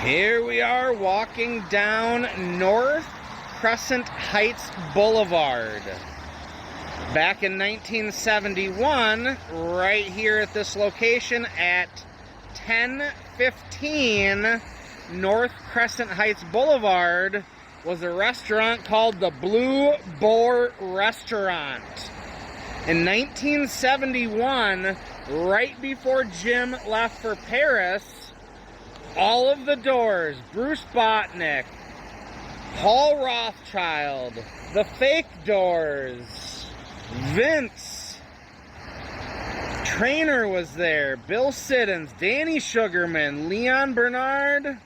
Here we are walking down N Crescent Heights Boulevard. Back in 1971, right here at this location at 1015 N Crescent Heights Boulevard was a restaurant called the Blue Boar Restaurant. In 1971, right before Jim left for Paris, all of the doors, Bruce Botnick, Paul Rothschild, the fake doors, Vince, Trainer was there, Bill Siddons, Danny Sugarman, Leon Bernard,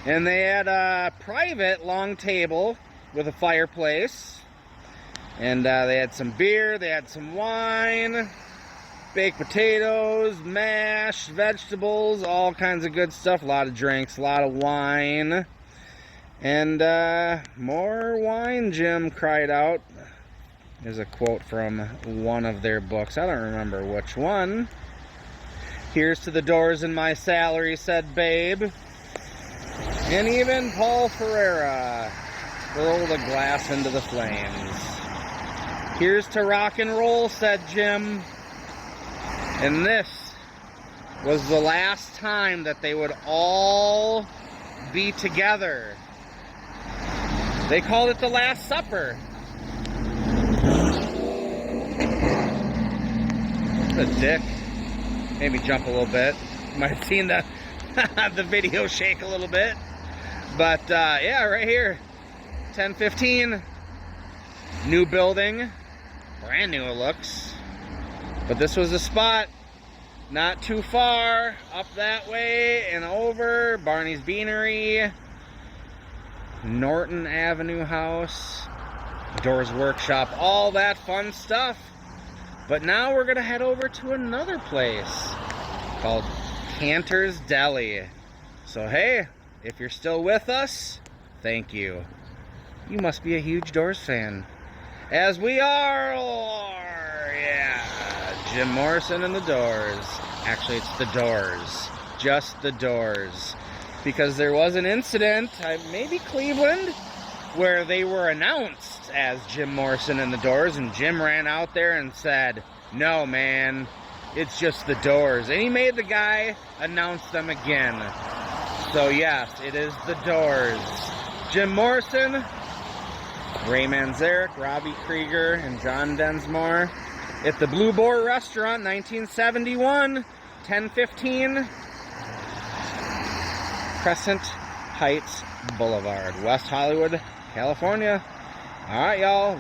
and they had a private long table with a fireplace, and they had some beer, they had some wine, baked potatoes, mash, vegetables, all kinds of good stuff, a lot of drinks, a lot of wine, and more wine, Jim cried out. There's a quote from one of their books. I don't remember which one. Here's to the doors and my salary, said Babe. And even Paul Ferreira hurled a glass into the flames. Here's to rock and roll, said Jim. And this was the last time that they would all be together. They called it the Last Supper. A dick. Made me jump a little bit. Might have seen the the video shake a little bit. But yeah, right here, 1015. New building. Brand new it looks. But this was the spot. Not too far. Up that way and over. Barney's Beanery. Norton Avenue House. Doors Workshop. All that fun stuff. But now we're going to head over to another place called Cantor's Deli. So hey, if you're still with us, thank you. You must be a huge Doors fan. As we are, yeah, Jim Morrison and the Doors. Actually, it's the Doors. Just the Doors. Because there was an incident, maybe Cleveland, where they were announced as Jim Morrison and the Doors, and Jim ran out there and said, "No, man, it's just the Doors." And he made the guy announce them again. So yes, it is the Doors. Jim Morrison, Ray Manzarek, Robbie Krieger, and John Densmore at the Blue Boar Restaurant, 1971, 1015 Crescent Heights Boulevard, West Hollywood, California. All right, y'all.